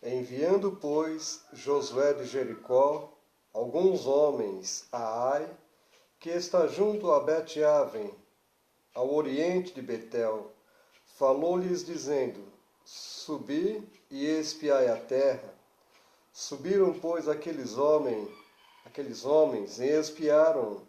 Enviando, pois, Josué de Jericó, alguns homens a Ai, que está junto a Bet-Aven, ao oriente de Betel, falou-lhes dizendo: Subi e espiai a terra. Subiram, pois, aqueles homens e espiaram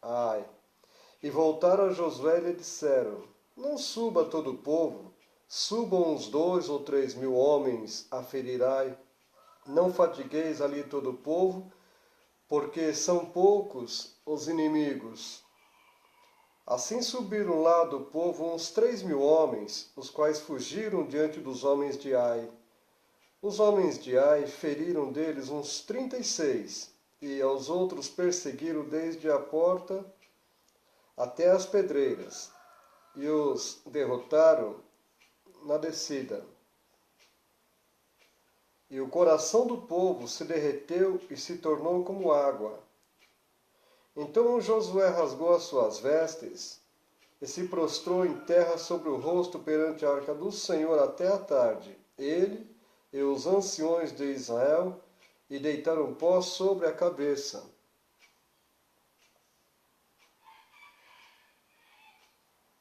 Ai. E voltaram a Josué e lhe disseram: Não suba todo o povo, subam uns 2 ou 3 mil homens a ferir Ai. Não fatigueis ali todo o povo, porque são poucos os inimigos. Assim subiram lá do povo uns 3 mil homens, os quais fugiram diante dos homens de Ai. Os homens de Ai feriram deles uns 36, e aos outros perseguiram desde a porta até as pedreiras, e os derrotaram na descida. E o coração do povo se derreteu e se tornou como água. Então Josué rasgou as suas vestes e se prostrou em terra sobre o rosto perante a arca do Senhor até a tarde, ele e os anciões de Israel, e deitaram pó sobre a cabeça.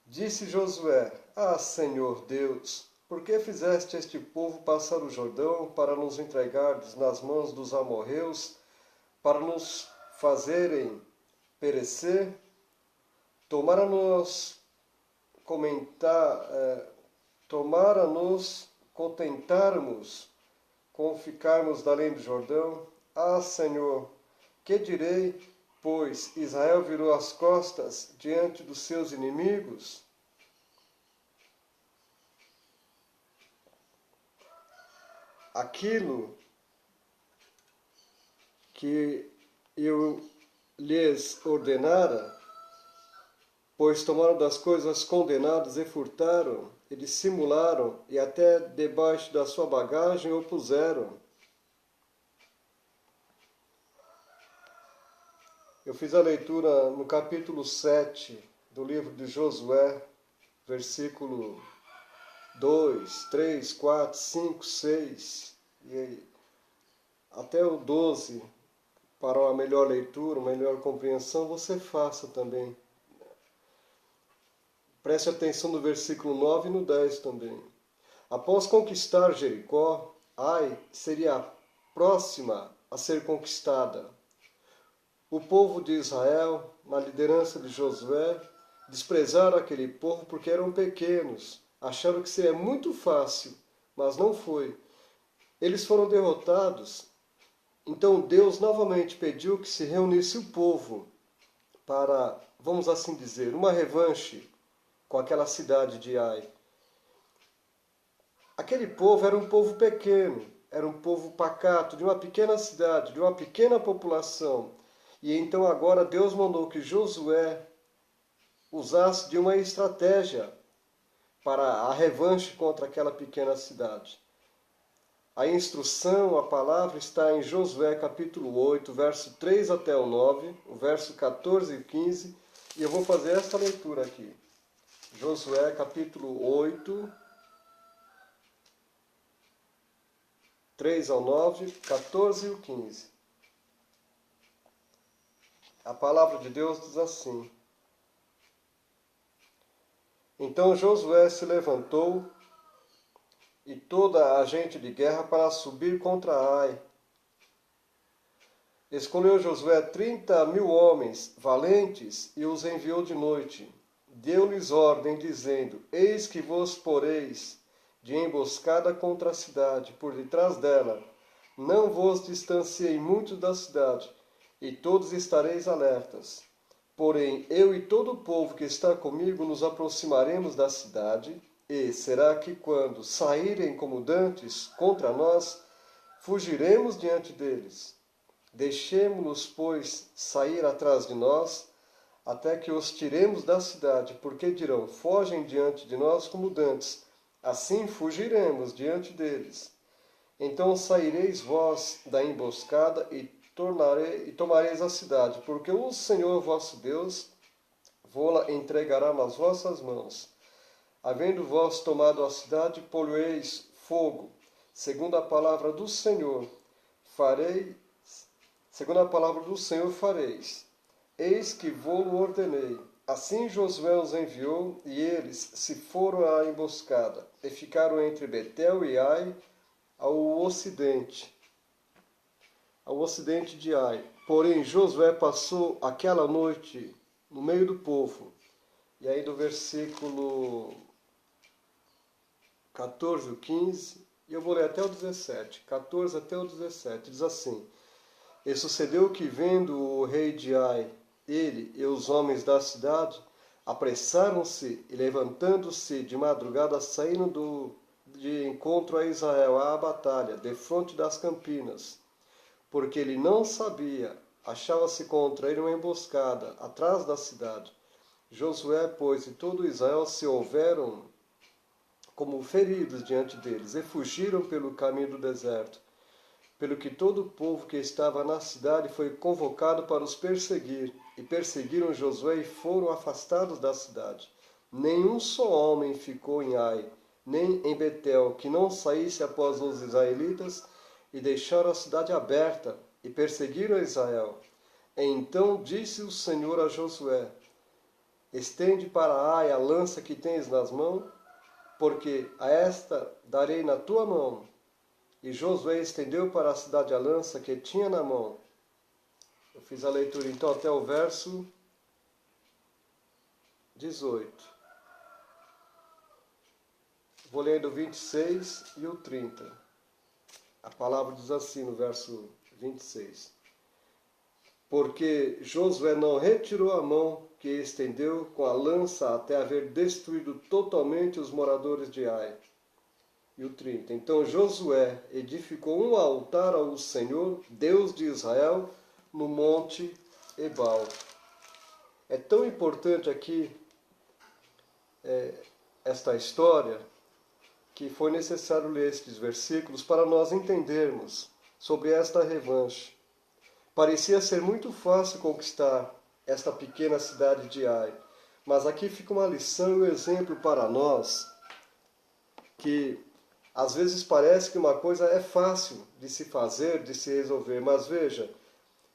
Disse Josué: Ah, Senhor Deus, por que fizeste este povo passar o Jordão para nos entregardes nas mãos dos amorreus, para nos fazerem perecer? Tomara-nos contentarmos com ficarmos da além do Jordão? Ah, Senhor, que direi, pois Israel virou as costas diante dos seus inimigos? Aquilo que eu lhes ordenara, pois tomaram das coisas condenadas e furtaram, e dissimularam, e até debaixo da sua bagagem o puseram. Eu fiz a leitura no capítulo 7 do livro de Josué, versículo 2, 3, 4, 5, 6 e até o 12. Para uma melhor leitura, uma melhor compreensão, você faça também. Preste atenção no versículo 9 e no 10 também. Após conquistar Jericó, Ai seria a próxima a ser conquistada. O povo de Israel, na liderança de Josué, desprezaram aquele povo porque eram pequenos. Acharam que seria muito fácil, mas não foi. Eles foram derrotados. Então Deus novamente pediu que se reunisse o povo para, vamos assim dizer, uma revanche com aquela cidade de Ai. Aquele povo era um povo pequeno, era um povo pacato, de uma pequena cidade, de uma pequena população. E então agora Deus mandou que Josué usasse de uma estratégia para a revanche contra aquela pequena cidade. A instrução, a palavra está em Josué capítulo 8, verso 3 até o 9, o verso 14 e 15, e eu vou fazer esta leitura aqui. Josué capítulo 8, 3 ao 9, 14 e 15. A palavra de Deus diz assim: Então Josué se levantou e toda a gente de guerra para subir contra Ai. Escolheu Josué 30.000 homens valentes e os enviou de noite. Deu-lhes ordem, dizendo: Eis que vos poreis de emboscada contra a cidade, por detrás dela. Não vos distanciei muito da cidade, e todos estareis alertas. Porém, eu e todo o povo que está comigo nos aproximaremos da cidade, e será que quando saírem como dantes contra nós, fugiremos diante deles? Deixemo-los, pois, sair atrás de nós, até que os tiremos da cidade, porque dirão: fogem diante de nós como dantes, assim fugiremos diante deles. Então saireis vós da emboscada e tomareis a cidade, porque o Senhor vosso Deus vô-la entregará nas vossas mãos. Havendo vós tomado a cidade, polueis fogo, segundo a palavra do Senhor fareis. Eis que vô-lo ordenei. Assim Josué os enviou, e eles se foram à emboscada, e ficaram entre Betel e Ai, ao ocidente de Ai. Porém, Josué passou aquela noite no meio do povo. E aí do versículo 14, o 15, e eu vou ler até o 17, 14 até o 17, diz assim: E sucedeu que, vendo o rei de Ai, ele e os homens da cidade, apressaram-se e, levantando-se de madrugada, saíram de encontro a Israel à batalha, defronte das campinas, porque ele não sabia, achava-se contra ele uma emboscada, atrás da cidade. Josué, pois, e todo Israel se houveram como feridos diante deles, e fugiram pelo caminho do deserto. Pelo que todo o povo que estava na cidade foi convocado para os perseguir, e perseguiram Josué e foram afastados da cidade. Nenhum só homem ficou em Ai, nem em Betel, que não saísse após os israelitas, e deixaram a cidade aberta, e perseguiram Israel. Então disse o Senhor a Josué: Estende para Ai a lança que tens nas mãos, porque a esta darei na tua mão. E Josué estendeu para a cidade a lança que tinha na mão. Eu fiz a leitura então até o verso 18. Vou ler do 26 e o 30. A palavra diz assim no verso 26. Porque Josué não retirou a mão que estendeu com a lança até haver destruído totalmente os moradores de Ai. E o 30. Então Josué edificou um altar ao Senhor, Deus de Israel, no monte Ebal. É tão importante aqui esta história que foi necessário ler estes versículos para nós entendermos sobre esta revanche. Parecia ser muito fácil conquistar esta pequena cidade de Ai, mas aqui fica uma lição e um exemplo para nós que às vezes parece que uma coisa é fácil de se fazer, de se resolver, mas veja,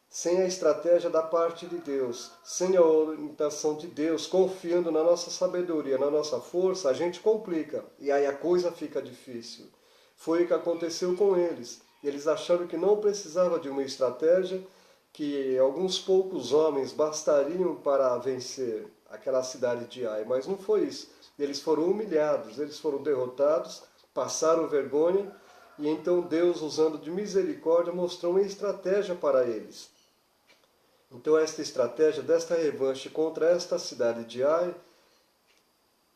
sem a estratégia da parte de Deus, sem a orientação de Deus, confiando na nossa sabedoria, na nossa força, a gente complica e aí a coisa fica difícil. Foi o que aconteceu com eles. Eles acharam que não precisava de uma estratégia, que alguns poucos homens bastariam para vencer aquela cidade de Ai, mas não foi isso. Eles foram humilhados, eles foram derrotados, passaram vergonha, e então Deus, usando de misericórdia, mostrou uma estratégia para eles. Então esta estratégia desta revanche contra esta cidade de Ai,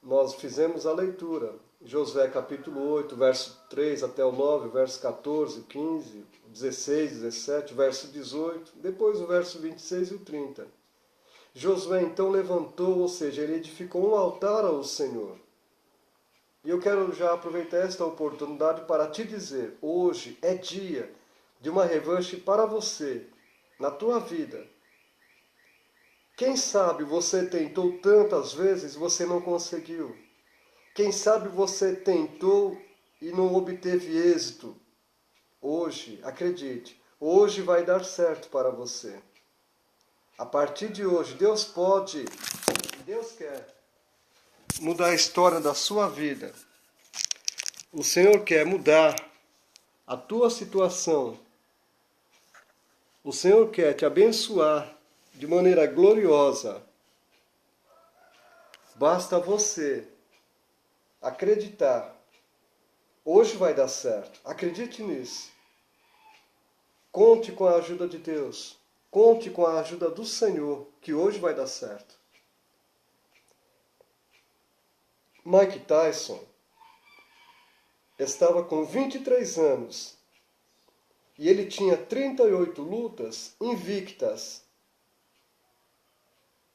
nós fizemos a leitura. Josué capítulo 8, verso 3 até o 9, verso 14, 15, 16, 17, verso 18, depois o verso 26 e o 30. Josué então levantou, ou seja, ele edificou um altar ao Senhor. E eu quero já aproveitar esta oportunidade para te dizer, hoje é dia de uma revanche para você, na tua vida. Quem sabe você tentou tantas vezes e você não conseguiu. Quem sabe você tentou e não obteve êxito. Hoje, acredite, hoje vai dar certo para você. A partir de hoje, Deus pode, Deus quer mudar a história da sua vida. O Senhor quer mudar a tua situação. O Senhor quer te abençoar de maneira gloriosa. Basta você acreditar. Hoje vai dar certo. Acredite nisso. Conte com a ajuda de Deus. Conte com a ajuda do Senhor, que hoje vai dar certo. Mike Tyson estava com 23 anos e ele tinha 38 lutas invictas.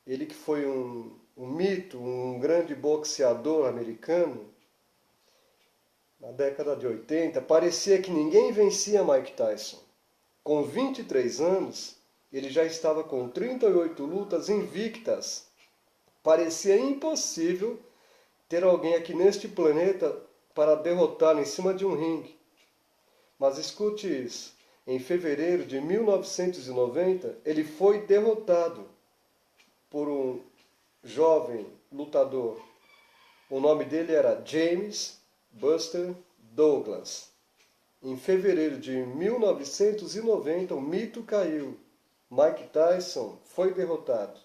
Ele que foi um mito, um grande boxeador americano, na década de 80, parecia que ninguém vencia Mike Tyson. Com 23 anos, ele já estava com 38 lutas invictas. Parecia impossível ter alguém aqui neste planeta para derrotá-lo em cima de um ringue. Mas escute isso. Em fevereiro de 1990, ele foi derrotado por um jovem lutador. O nome dele era James Buster Douglas. Em fevereiro de 1990, o mito caiu. Mike Tyson foi derrotado.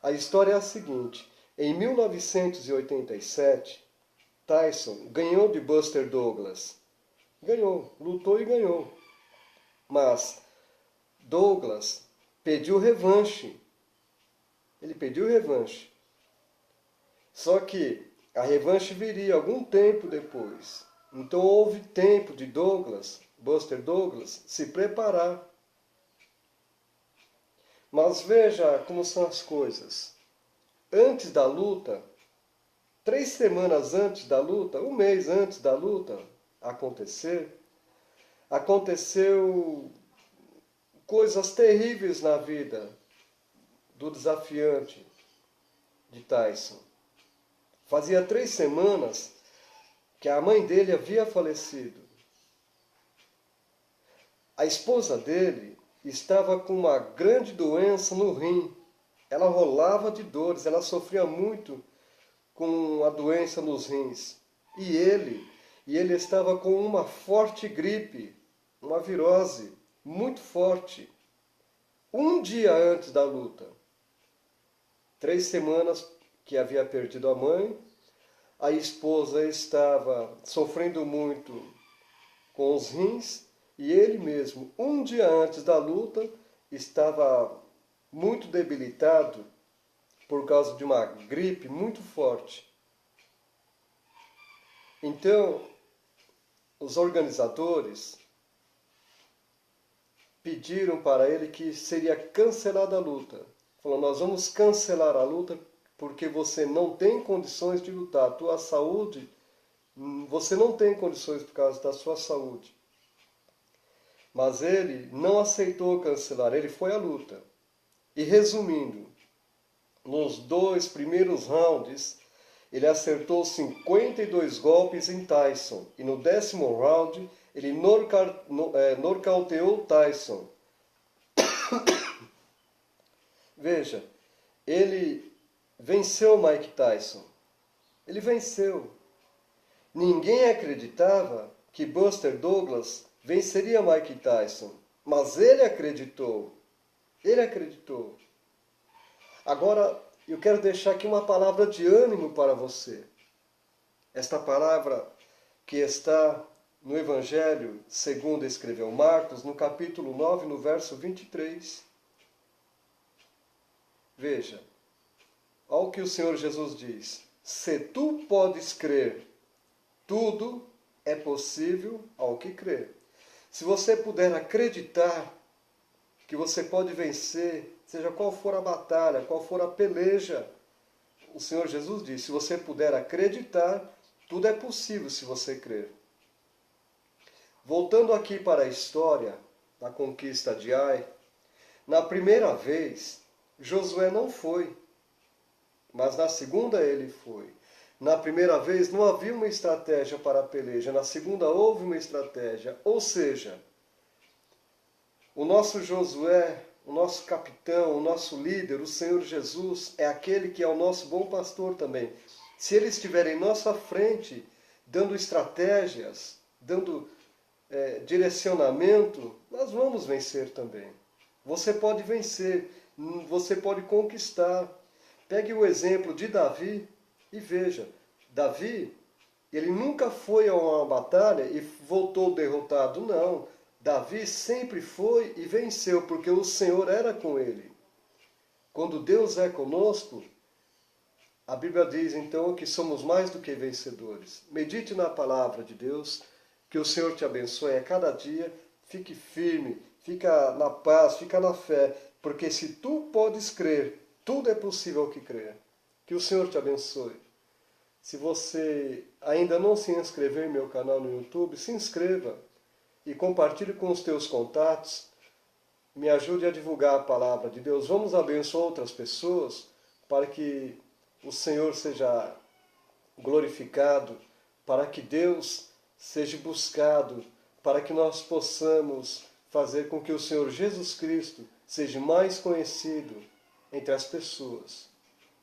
A história é a seguinte. Em 1987, Tyson ganhou de Buster Douglas. Ganhou, lutou e ganhou. Mas Douglas pediu revanche. Ele pediu revanche. Só que a revanche viria algum tempo depois. Então houve tempo de Buster Douglas, se preparar. Mas veja como são as coisas. Antes da luta, 3 semanas antes da luta, 1 mês antes da luta aconteceu coisas terríveis na vida do desafiante de Tyson. Fazia 3 semanas que a mãe dele havia falecido. A esposa dele estava com uma grande doença no rim. Ela rolava de dores, ela sofria muito com a doença nos rins. E ele estava com uma forte gripe, uma virose muito forte. 1 dia antes da luta. 3 semanas que havia perdido a mãe, a esposa estava sofrendo muito com os rins, e ele mesmo, 1 dia antes da luta, estava muito debilitado por causa de uma gripe muito forte. Então, os organizadores pediram para ele que seria cancelada a luta. Falou, nós vamos cancelar a luta porque você não tem condições de lutar. A tua saúde, você não tem condições por causa da sua saúde. Mas ele não aceitou cancelar, ele foi à luta. E resumindo, nos 2 primeiros rounds, ele acertou 52 golpes em Tyson. E no 10º round, ele nocauteou Tyson. Veja, ele venceu Mike Tyson. Ele venceu. Ninguém acreditava que Buster Douglas venceria Mike Tyson. Mas ele acreditou. Ele acreditou. Agora, eu quero deixar aqui uma palavra de ânimo para você. Esta palavra que está no Evangelho, segundo escreveu Marcos, no capítulo 9, no verso 23. Veja, olha o que o Senhor Jesus diz. Se tu podes crer, tudo é possível ao que crer. Se você puder acreditar que você pode vencer, seja qual for a batalha, qual for a peleja, o Senhor Jesus diz, se você puder acreditar, tudo é possível se você crer. Voltando aqui para a história da conquista de Ai, na primeira vez, Josué não foi, mas na segunda ele foi. Na primeira vez não havia uma estratégia para a peleja, na segunda houve uma estratégia, ou seja, o nosso Josué, o nosso capitão, o nosso líder, o Senhor Jesus, é aquele que é o nosso bom pastor também. Se ele estiver em nossa frente, dando estratégias, dando direcionamento, nós vamos vencer também. Você pode vencer, você pode conquistar. Pegue o exemplo de Davi e veja, Davi, ele nunca foi a uma batalha e voltou derrotado, não. Davi sempre foi e venceu, porque o Senhor era com ele. Quando Deus é conosco, a Bíblia diz então que somos mais do que vencedores. Medite na palavra de Deus, que o Senhor te abençoe a cada dia, fique firme, fica na paz, fica na fé, porque se tu podes crer, tudo é possível ao que crer. Que o Senhor te abençoe. Se você ainda não se inscreveu em meu canal no YouTube, se inscreva e compartilhe com os teus contatos. Me ajude a divulgar a palavra de Deus. Vamos abençoar outras pessoas para que o Senhor seja glorificado, para que Deus seja buscado para que nós possamos fazer com que o Senhor Jesus Cristo seja mais conhecido entre as pessoas.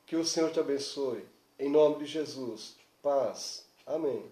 Que o Senhor te abençoe. Em nome de Jesus. Paz. Amém.